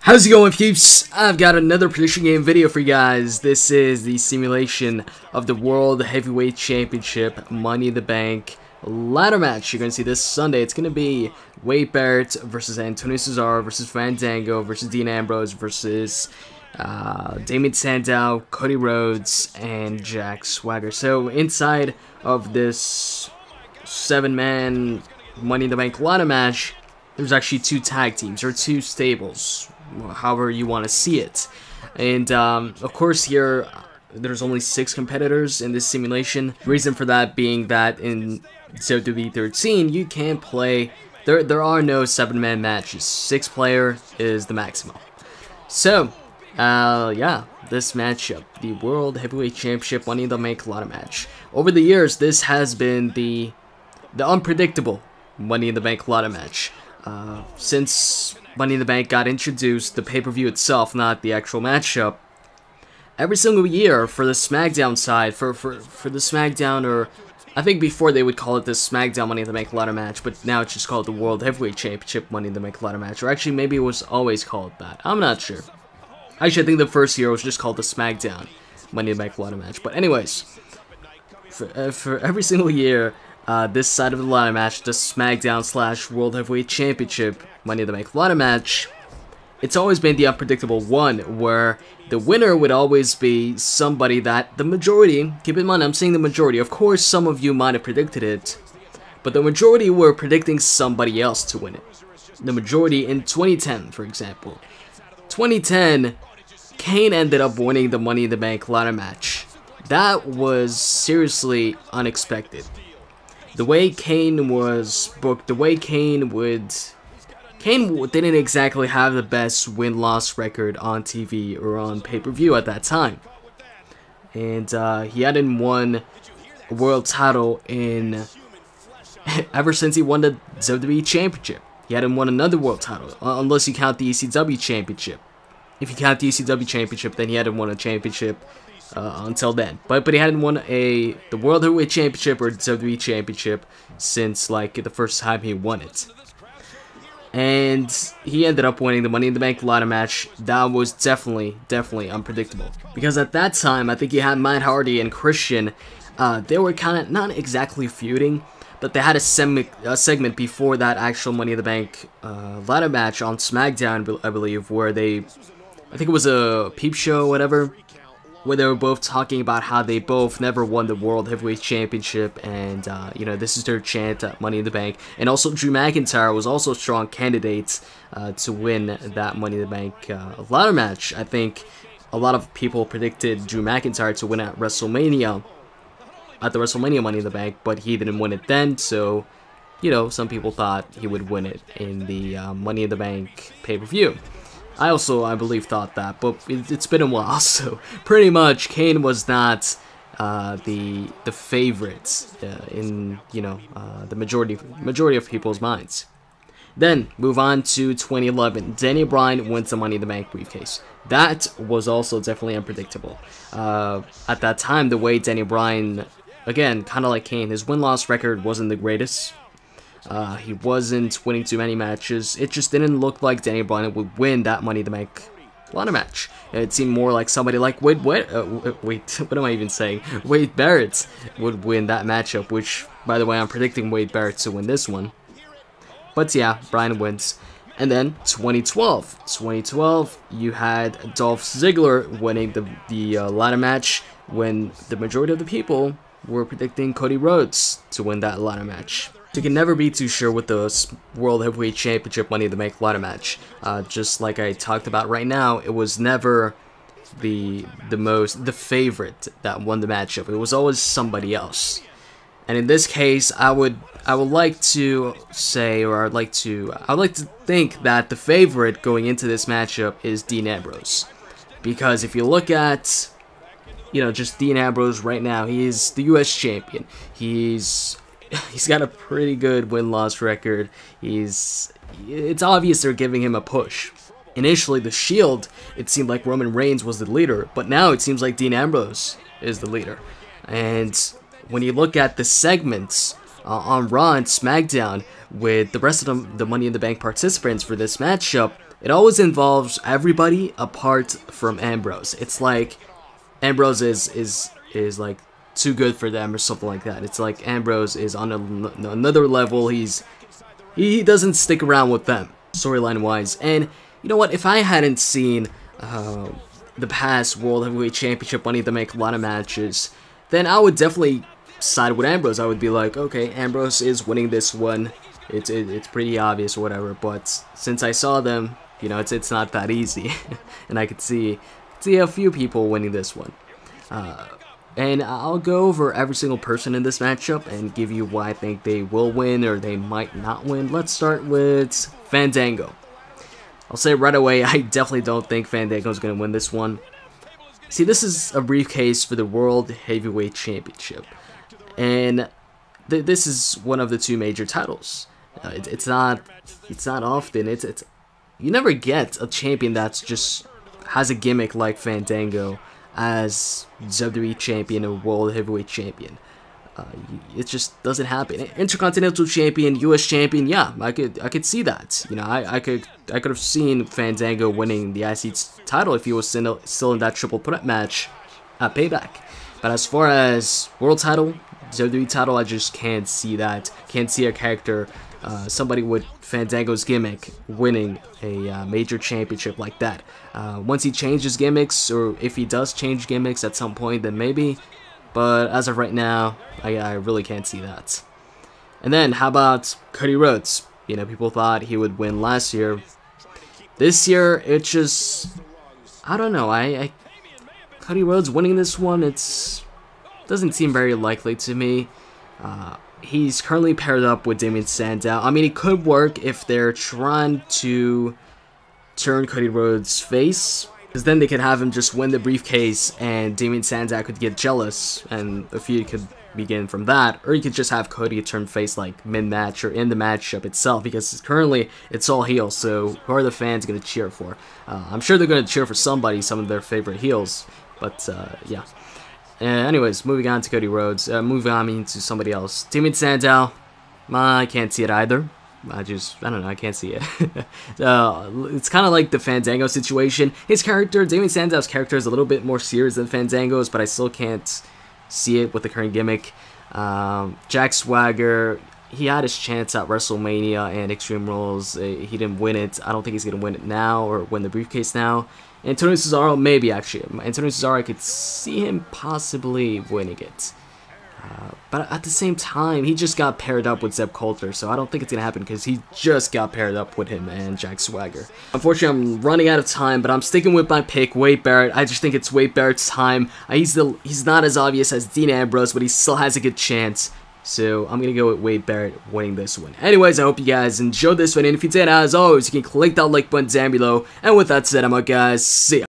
How's it going, peeps? I've got another prediction game video for you guys. This is the simulation of the World Heavyweight Championship Money in the Bank ladder match. You're going to see this Sunday. It's going to be Wade Barrett versus Antonio Cesaro versus Fandango versus Dean Ambrose versus Damien Sandow, Cody Rhodes, and Jack Swagger. So inside of this 7-man Money in the Bank ladder match, there's actually two tag teams, or two stables, however you want to see it. And of course here, there's only 6 competitors in this simulation. Reason for that being that in WWE 13, you can't play, there are no 7-man matches. 6-player is the maximum. So, yeah, this matchup, the World Heavyweight Championship Money in the Bank ladder match. Over the years, this has been the unpredictable Money in the Bank ladder match. Since Money in the Bank got introduced, the pay-per-view itself, not the actual matchup, every single year for the SmackDown side, for the SmackDown, or I think before they would call it the SmackDown Money in the Bank ladder match, but now it's just called the World Heavyweight Championship Money in the Bank ladder match, or actually maybe it was always called that. I'm not sure. Actually, I think the first year was just called the SmackDown Money in the Bank ladder match. But anyways, for every single year, this side of the ladder match, the SmackDown / World Heavyweight Championship Money in the Bank ladder match, it's always been the unpredictable one, where the winner would always be somebody that the majority, keep in mind I'm saying the majority, of course some of you might have predicted it, but the majority were predicting somebody else to win it. The majority in 2010, for example. 2010, Kane ended up winning the Money in the Bank ladder match. That was seriously unexpected. The way Kane was booked, the way Kane didn't exactly have the best win-loss record on TV or on pay-per-view at that time. And he hadn't won a world title ever since he won the WWE Championship. He hadn't won another world title, unless you count the ECW Championship. If you count the ECW Championship, then he hadn't won a championship until then. But he hadn't won the World Heavyweight Championship or WWE Championship since like the first time he won it. And he ended up winning the Money in the Bank ladder match. That was definitely unpredictable. Because at that time, I think you had Matt Hardy and Christian. They were kind of not exactly feuding, but they had a segment before that actual Money in the Bank ladder match on SmackDown, I believe, where I think it was a peep show or whatever, where they were both talking about how they both never won the World Heavyweight Championship, and you know, this is their chance at Money in the Bank. And also Drew McIntyre was also a strong candidate to win that Money in the Bank ladder match. I think a lot of people predicted Drew McIntyre to win at WrestleMania, at the WrestleMania Money in the Bank, but he didn't win it then, so you know, some people thought he would win it in the Money in the Bank pay-per-view. I believe, thought that, but it's been a while, so pretty much Kane was not the favorite in, you know, the majority of people's minds. Then move on to 2011. Daniel Bryan wins the Money in the Bank briefcase. That was also definitely unpredictable. At that time, the way Daniel Bryan, again, kind of like Kane, his win-loss record wasn't the greatest. He wasn't winning too many matches. It just didn't look like Daniel Bryan would win that Money in the Bank ladder match. It seemed more like somebody like Wade Barrett would win that matchup, which, by the way, I'm predicting Wade Barrett to win this one. But yeah, Bryan wins. And then 2012. 2012, you had Dolph Ziggler winning the ladder match, when the majority of the people were predicting Cody Rhodes to win that ladder match. You can never be too sure with the World Heavyweight Championship Money in the Bank ladder match. Just like I talked about right now, it was never the favorite that won the matchup. It was always somebody else. And in this case, I would like to say, or I would like to think that the favorite going into this matchup is Dean Ambrose. Because if you look at, you know, just Dean Ambrose right now, he's the US champion. He's got a pretty good win-loss record. It's obvious they're giving him a push. Initially, the Shield, it seemed like Roman Reigns was the leader, but now it seems like Dean Ambrose is the leader. And when you look at the segments on Raw and SmackDown with the rest of the Money in the Bank participants for this matchup, it always involves everybody apart from Ambrose. It's like Ambrose is like too good for them or something like that. It's like Ambrose is on another level. He doesn't stick around with them storyline wise. And you know what? If I hadn't seen the past World Heavyweight Championship Money in the Bank ladder matches, then I would definitely side with Ambrose. I would be like, okay, Ambrose is winning this one. It's pretty obvious or whatever. But since I saw them, you know, it's not that easy, and I could see a few people winning this one. And I'll go over every single person in this matchup and give you why I think they will win or they might not win. Let's start with Fandango. I'll say right away, I definitely don't think Fandango's going to win this one. See, this is a briefcase for the World Heavyweight Championship. And this is one of the two major titles. It's not often. You never get a champion that's just has a gimmick like Fandango as WWE Champion or World Heavyweight Champion. It just doesn't happen. Intercontinental Champion, US Champion, yeah, I could see that. You know, I could have seen Fandango winning the IC title if he was still in that triple threat match at Payback. But as far as world title, WWE title, I just can't see that. Can't see a character, somebody with Fandango's gimmick winning a major championship like that. Once he changes gimmicks, or if he does change gimmicks at some point, then maybe. But as of right now, I really can't see that. And then, how about Cody Rhodes? You know, people thought he would win last year. This year, it just, I don't know. Cody Rhodes winning this one, doesn't seem very likely to me. He's currently paired up with Damien Sandow. I mean, it could work if they're trying to turn Cody Rhodes' face, because then they could have him just win the briefcase and Damien Sandow could get jealous and the feud could begin from that. Or you could just have Cody turn face like mid-match or in the matchup itself, because currently it's all heels, so who are the fans going to cheer for? I'm sure they're going to cheer for somebody, some of their favorite heels, but yeah. Anyways, moving on to Cody Rhodes, moving on to somebody else. Damien Sandow, I can't see it either. I don't know, I can't see it. It's kind of like the Fandango situation. His character, Damien Sandow's character, is a little bit more serious than Fandango's, but I still can't see it with the current gimmick. Jack Swagger, he had his chance at WrestleMania and Extreme Rules. He didn't win it. I don't think he's going to win it now or win the briefcase now. Antonio Cesaro, maybe actually. Antonio Cesaro, I could see him possibly winning it. But at the same time, he just got paired up with Zeb Coulter, so I don't think it's going to happen because he just got paired up with him and Jack Swagger. Unfortunately, I'm running out of time, but I'm sticking with my pick, Wade Barrett. I just think it's Wade Barrett's time. He's not as obvious as Dean Ambrose, but he still has a good chance. So I'm going to go with Wade Barrett winning this one. Anyways, I hope you guys enjoyed this one, and if you did, as always, you can click that like button down below. And with that said, I'm out, guys. See ya.